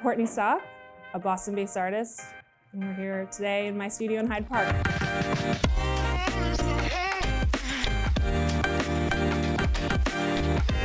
Courtney Stock, a Boston-based artist, and we're here today in my studio in Hyde Park.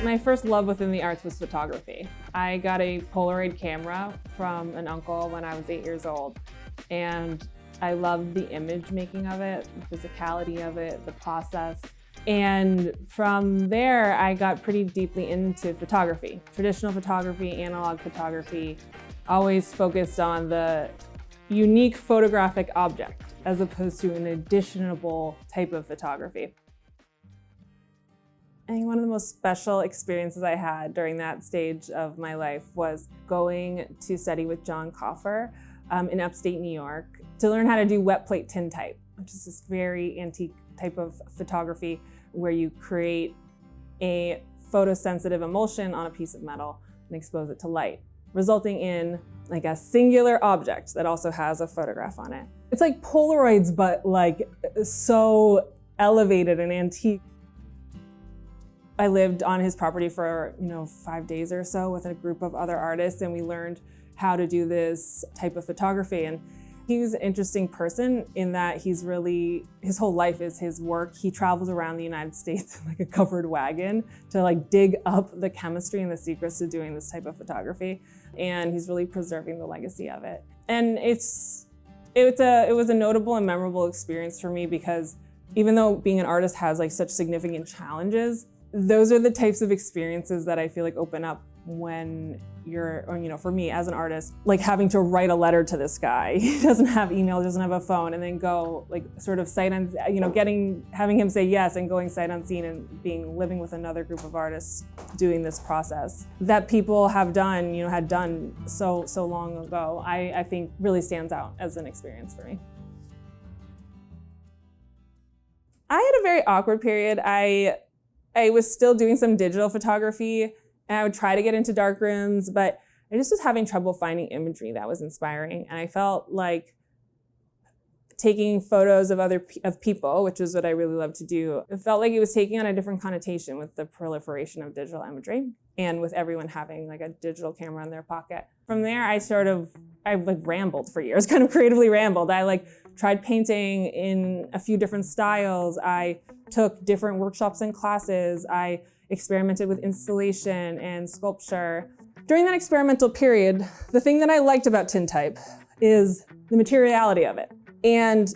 My first love within the arts was photography. I got a Polaroid camera from an uncle when I was 8 years old, and I loved the image making of it, the physicality of it, the process. And from there, I got pretty deeply into photography, traditional photography, analog photography, always focused on the unique photographic object as opposed to an editionable type of photography. I think one of the most special experiences I had during that stage of my life was going to study with John Coffer in upstate New York to learn how to do wet plate tintype, which is this very antique type of photography where you create a photosensitive emulsion on a piece of metal and expose it to light, resulting in like a singular object that also has a photograph on it. It's like Polaroids, but like so elevated and antique. I lived on his property for 5 days or so with a group of other artists, and we learned how to do this type of photography. And he was an interesting person in that his whole life is his work. He travels around the United States in like a covered wagon to like dig up the chemistry and the secrets to doing this type of photography. And he's really preserving the legacy of it. And it was a notable and memorable experience for me because even though being an artist has like such significant challenges, those are the types of experiences that I feel like open up when you're, for me as an artist, like having to write a letter to this guy. He doesn't have email, doesn't have a phone, and then go like sort of sight unseen, having him say yes and going sight unseen and living with another group of artists doing this process that people have done, had done so long ago, I think really stands out as an experience for me. I had a very awkward period. I was still doing some digital photography, and I would try to get into darkrooms, but I just was having trouble finding imagery that was inspiring. And I felt like taking photos of people, which is what I really love to do, it felt like it was taking on a different connotation with the proliferation of digital imagery and with everyone having like a digital camera in their pocket. From there, I rambled for years, kind of creatively rambled. I tried painting in a few different styles. I took different workshops and classes. I experimented with installation and sculpture. During that experimental period, the thing that I liked about tintype is the materiality of it and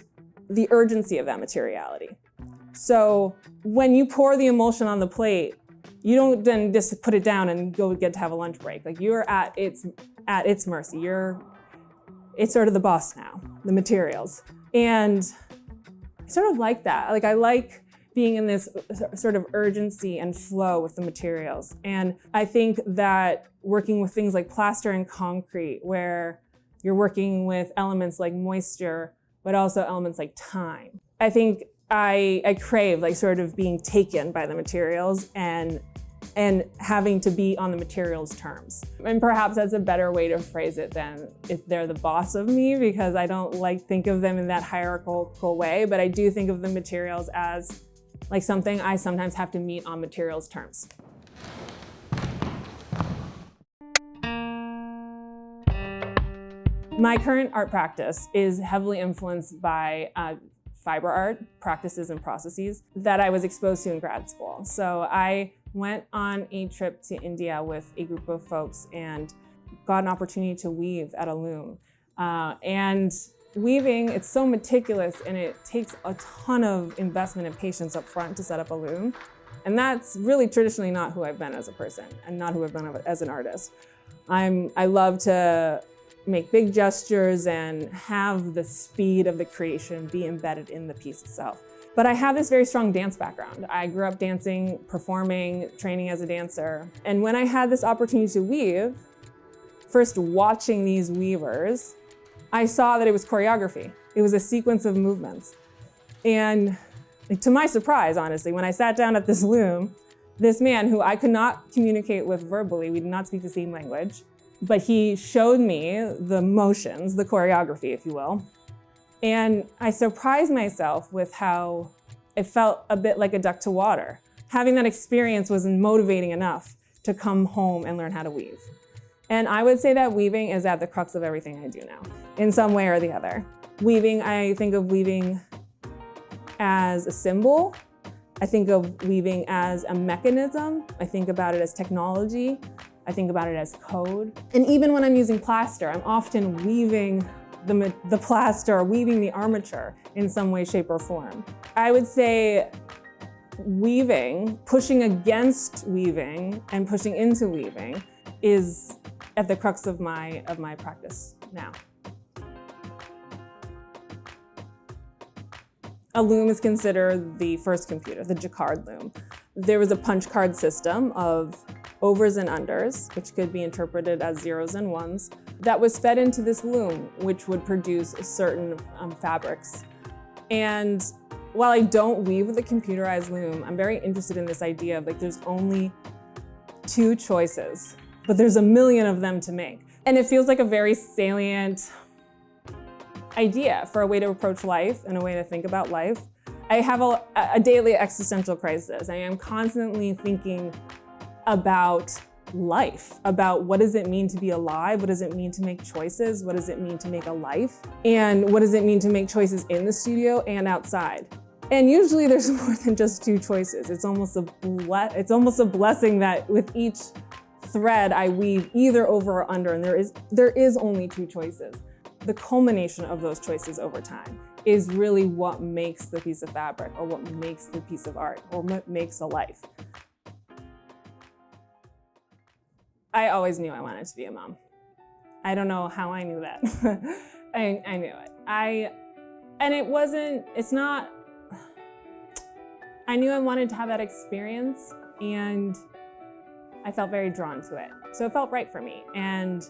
the urgency of that materiality. So when you pour the emulsion on the plate, you don't then just put it down and go get to have a lunch break. Like you're at its mercy. It's sort of the boss now, the materials. And I sort of like that. Like I like being in this sort of urgency and flow with the materials. And I think that working with things like plaster and concrete, where you're working with elements like moisture, but also elements like time. I think I crave like sort of being taken by the materials and having to be on the materials' terms. And perhaps that's a better way to phrase it than if they're the boss of me, because I don't think of them in that hierarchical way, but I do think of the materials as like something I sometimes have to meet on materials' terms. My current art practice is heavily influenced by fiber art practices and processes that I was exposed to in grad school. So I went on a trip to India with a group of folks and got an opportunity to weave at a loom. And weaving, it's so meticulous and it takes a ton of investment and patience up front to set up a loom. And that's really traditionally not who I've been as a person and not who I've been as an artist. I love to make big gestures and have the speed of the creation be embedded in the piece itself. But I have this very strong dance background. I grew up dancing, performing, training as a dancer. And when I had this opportunity to weave, first watching these weavers, I saw that it was choreography. It was a sequence of movements. And to my surprise, honestly, when I sat down at this loom, this man who I could not communicate with verbally, we did not speak the same language, but he showed me the motions, the choreography, if you will. And I surprised myself with how it felt a bit like a duck to water. Having that experience was motivating enough to come home and learn how to weave. And I would say that weaving is at the crux of everything I do now, in some way or the other. Weaving, I think of weaving as a symbol. I think of weaving as a mechanism. I think about it as technology. I think about it as code. And even when I'm using plaster, I'm often weaving the plaster, or weaving the armature in some way, shape, or form. I would say weaving, pushing against weaving and pushing into weaving is at the crux of my practice now. A loom is considered the first computer, the Jacquard loom. There was a punch card system of overs and unders, which could be interpreted as zeros and ones, that was fed into this loom, which would produce certain fabrics. And while I don't weave with a computerized loom, I'm very interested in this idea of there's only 2 choices, but there's a million of them to make. And it feels like a very salient idea for a way to approach life and a way to think about life. I have a daily existential crisis. I am constantly thinking about life, about what does it mean to be alive? What does it mean to make choices? What does it mean to make a life? And what does it mean to make choices in the studio and outside? And usually there's more than just 2 choices. It's almost a blessing that with each thread I weave either over or under, and there is only 2 choices. The culmination of those choices over time is really what makes the piece of fabric, or what makes the piece of art, or what makes a life. I always knew I wanted to be a mom. I don't know how I knew that. I knew it. I knew I wanted to have that experience, and I felt very drawn to it. So it felt right for me. And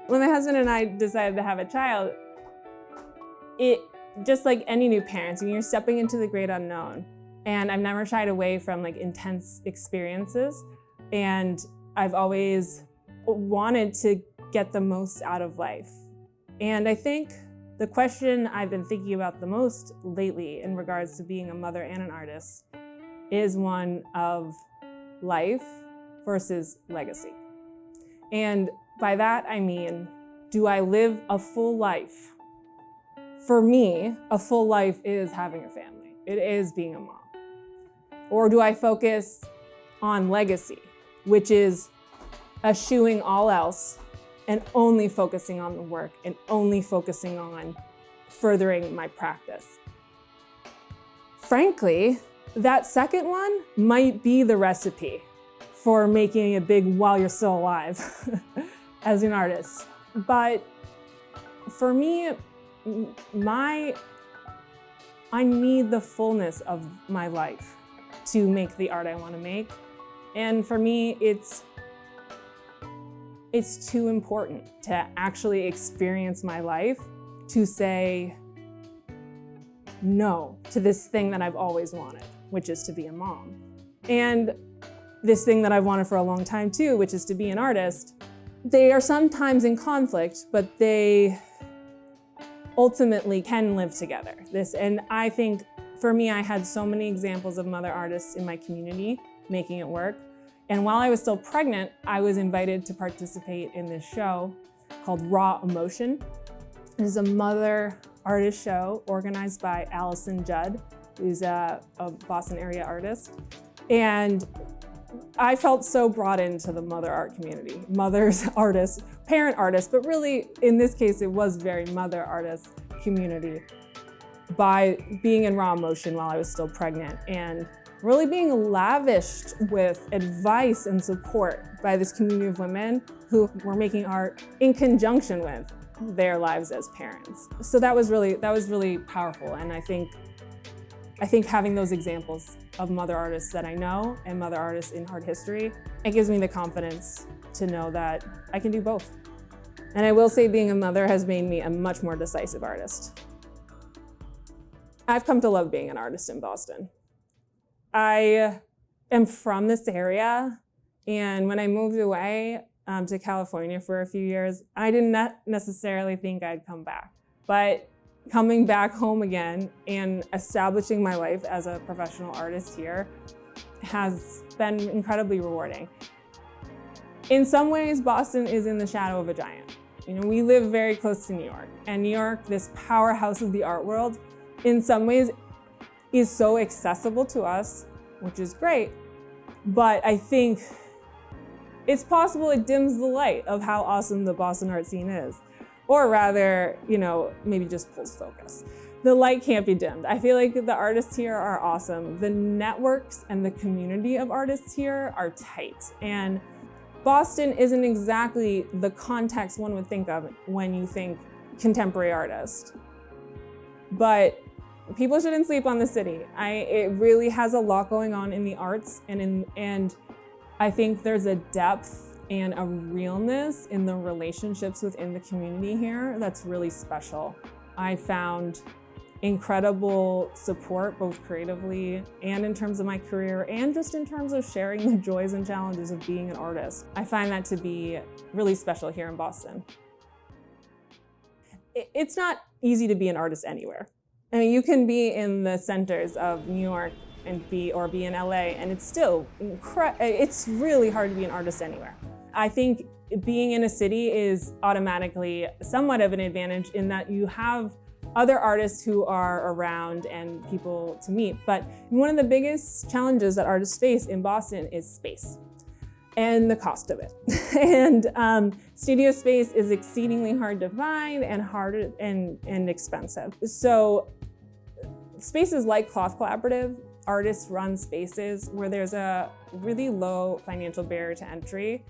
when my husband and I decided to have a child, it, just like any new parents, when you're stepping into the great unknown, and I've never shied away from intense experiences, and I've always wanted to get the most out of life. And I think the question I've been thinking about the most lately in regards to being a mother and an artist is one of life versus legacy. And by that I mean, do I live a full life? For me, a full life is having a family. It is being a mom. Or do I focus on legacy, which is eschewing all else and only focusing on the work and only focusing on furthering my practice? Frankly, that second one might be the recipe for making it big while you're still alive as an artist. But for me, I need the fullness of my life to make the art I want to make. And for me, it's too important to actually experience my life to say no to this thing that I've always wanted, which is to be a mom. And this thing that I've wanted for a long time too, which is to be an artist. They are sometimes in conflict, but they ultimately can live together. And I think for me, I had so many examples of mother artists in my community making it work. And while I was still pregnant, I was invited to participate in this show called Raw Emotion. It is a mother artist show organized by Allison Judd, who's a Boston area artist. And I felt so brought into the mother art community, mothers, artists, parent artists, but really in this case, it was very mother artist community by being in Raw Emotion while I was still pregnant and really being lavished with advice and support by this community of women who were making art in conjunction with their lives as parents. So that was really powerful. And I think having those examples of mother artists that I know and mother artists in art history, it gives me the confidence to know that I can do both. And I will say being a mother has made me a much more decisive artist. I've come to love being an artist in Boston. I am from this area, and when I moved away to California for a few years, I did not necessarily think I'd come back. But coming back home again and establishing my life as a professional artist here has been incredibly rewarding. In some ways, Boston is in the shadow of a giant. You know, we live very close to New York, and New York, this powerhouse of the art world, in some ways is so accessible to us, which is great, but I think it's possible it dims the light of how awesome the Boston art scene is. Or rather, you know, maybe just pulls focus. The light can't be dimmed. I feel like the artists here are awesome. The networks and the community of artists here are tight. And Boston isn't exactly the context one would think of when you think contemporary artist. But people shouldn't sleep on the city. It really has a lot going on in the arts, and I think there's a depth and a realness in the relationships within the community here that's really special. I found incredible support, both creatively and in terms of my career, and just in terms of sharing the joys and challenges of being an artist. I find that to be really special here in Boston. It's not easy to be an artist anywhere. I mean, you can be in the centers of New York and be in LA, and it's still it's really hard to be an artist anywhere. I think being in a city is automatically somewhat of an advantage in that you have other artists who are around and people to meet. But one of the biggest challenges that artists face in Boston is space and the cost of it. And studio space is exceedingly hard to find and hard and expensive. So spaces like Cloth Collaborative, artists run spaces where there's a really low financial barrier to entry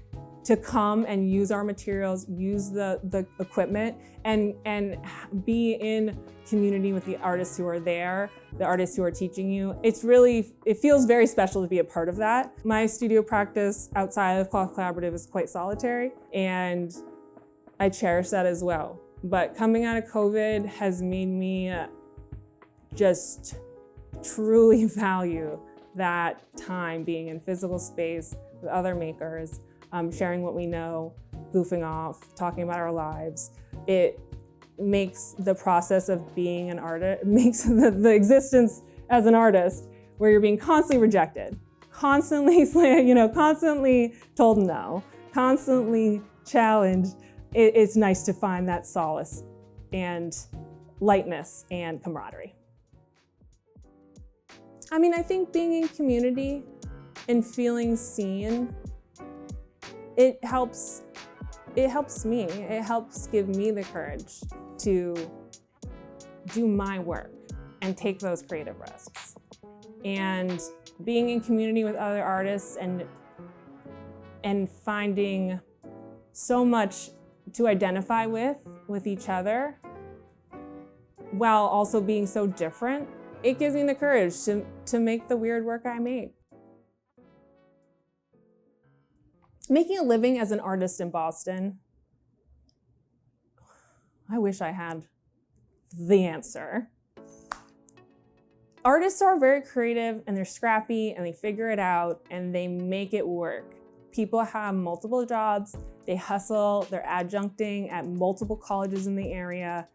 to come and use our materials, use the equipment, and be in community with the artists who are there, the artists who are teaching you. It feels very special to be a part of that. My studio practice outside of Cloth Collaborative is quite solitary, and I cherish that as well. But coming out of COVID has made me just truly value that time being in physical space with other makers, sharing what we know, goofing off, talking about our lives. It makes the process of being an artist, makes the existence as an artist where you're being constantly rejected, constantly told no, constantly challenged. It's nice to find that solace and lightness and camaraderie. I mean, I think being in community and feeling seen, it helps me. It helps give me the courage to do my work and take those creative risks. And being in community with other artists and finding so much to identify with each other, while also being so different, it gives me the courage to make the weird work I make. Making a living as an artist in Boston, I wish I had the answer. Artists are very creative and they're scrappy and they figure it out and they make it work. People have multiple jobs, they hustle, they're adjuncting at multiple colleges in the area.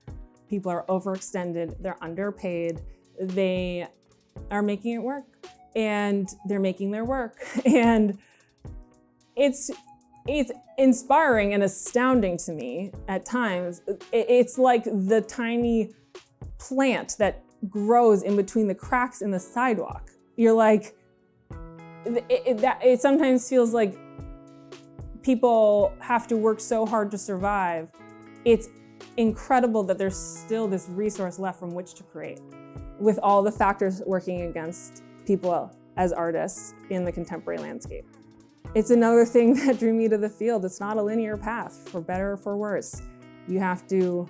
People are overextended, they're underpaid, they are making it work and they're making their work. And it's inspiring and astounding to me at times. It's like the tiny plant that grows in between the cracks in the sidewalk. You're like, it sometimes feels like people have to work so hard to survive. It's incredible that there's still this resource left from which to create, with all the factors working against people as artists in the contemporary landscape. It's another thing that drew me to the field. It's not a linear path, for better or for worse. You have to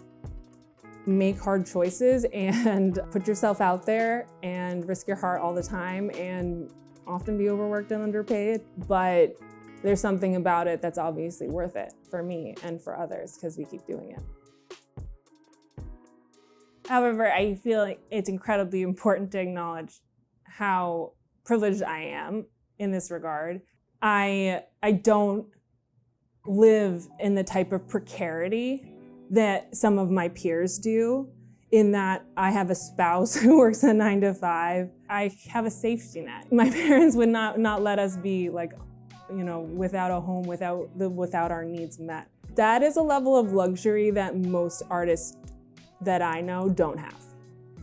make hard choices and put yourself out there and risk your heart all the time and often be overworked and underpaid. But there's something about it that's obviously worth it for me and for others because we keep doing it. However, I feel like it's incredibly important to acknowledge how privileged I am in this regard. I don't live in the type of precarity that some of my peers do, in that I have a spouse who works a 9 to 5. I have a safety net. My parents would not let us be like without a home, without our needs met. That is a level of luxury that most artists that I know don't have.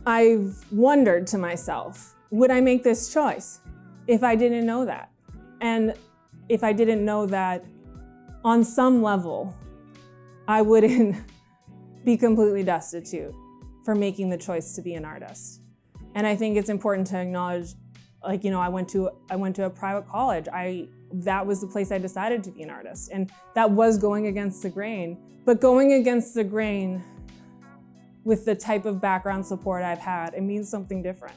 I've wondered to myself, would I make this choice if I didn't know that? And if I didn't know that on some level, I wouldn't be completely destitute for making the choice to be an artist. And I think it's important to acknowledge, I went to a private college. That was the place I decided to be an artist. And that was going against the grain. But going against the grain with the type of background support I've had, it means something different.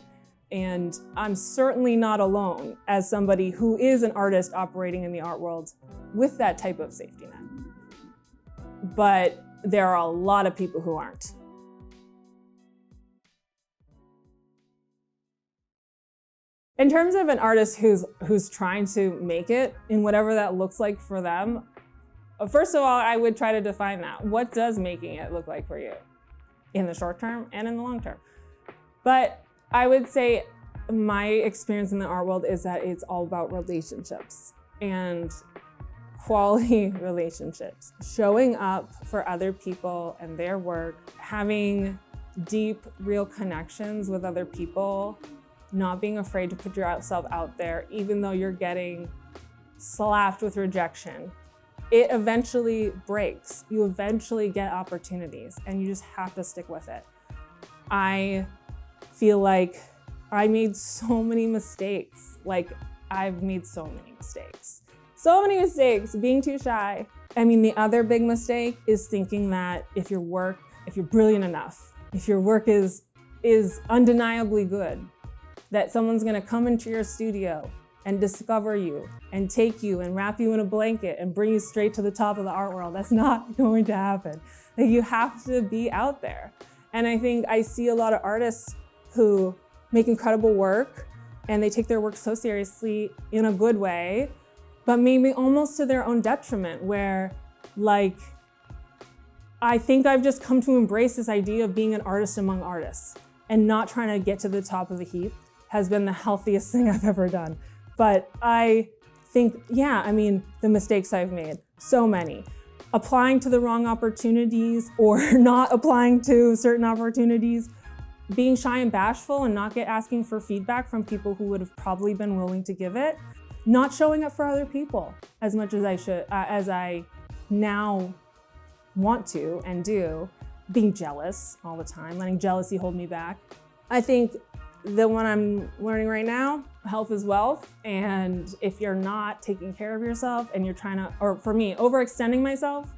And I'm certainly not alone as somebody who is an artist operating in the art world with that type of safety net. But there are a lot of people who aren't. In terms of an artist who's trying to make it in whatever that looks like for them, first of all, I would try to define that. What does making it look like for you in the short term and in the long term? But I would say my experience in the art world is that it's all about relationships and quality relationships, showing up for other people and their work, having deep, real connections with other people, not being afraid to put yourself out there, even though you're getting slapped with rejection. It eventually breaks. You eventually get opportunities, and you just have to stick with it. I feel like I made so many mistakes. I've made so many mistakes. So many mistakes, being too shy. I mean, the other big mistake is thinking that if you're brilliant enough, if your work is undeniably good, that someone's gonna come into your studio and discover you and take you and wrap you in a blanket and bring you straight to the top of the art world. That's not going to happen. You have to be out there. And I think I see a lot of artists who make incredible work and they take their work so seriously in a good way, but maybe almost to their own detriment, where I think I've just come to embrace this idea of being an artist among artists and not trying to get to the top of the heap has been the healthiest thing I've ever done. But I think, the mistakes I've made, so many. Applying to the wrong opportunities or not applying to certain opportunities, being shy and bashful and not asking for feedback from people who would have probably been willing to give it, not showing up for other people as much as I now want to and do, being jealous all the time, letting jealousy hold me back. I think the one I'm learning right now, health is wealth. And if you're not taking care of yourself and you're or for me, overextending myself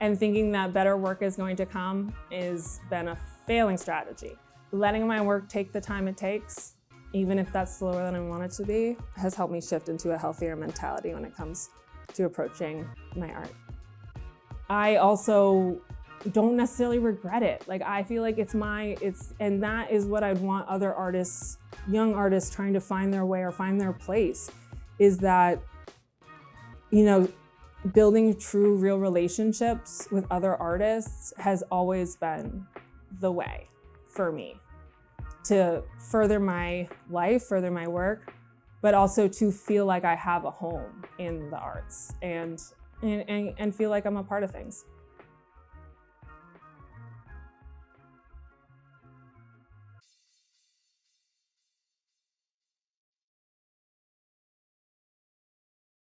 and thinking that better work is going to come has been a failing strategy. Letting my work take the time it takes, even if that's slower than I want it to be, has helped me shift into a healthier mentality when it comes to approaching my art. I also don't necessarily regret it. I feel like and that is what I'd want other artists, young artists trying to find their way or find their place, is that, building true, real relationships with other artists has always been the way for me to further my life, further my work, but also to feel like I have a home in the arts and feel like I'm a part of things.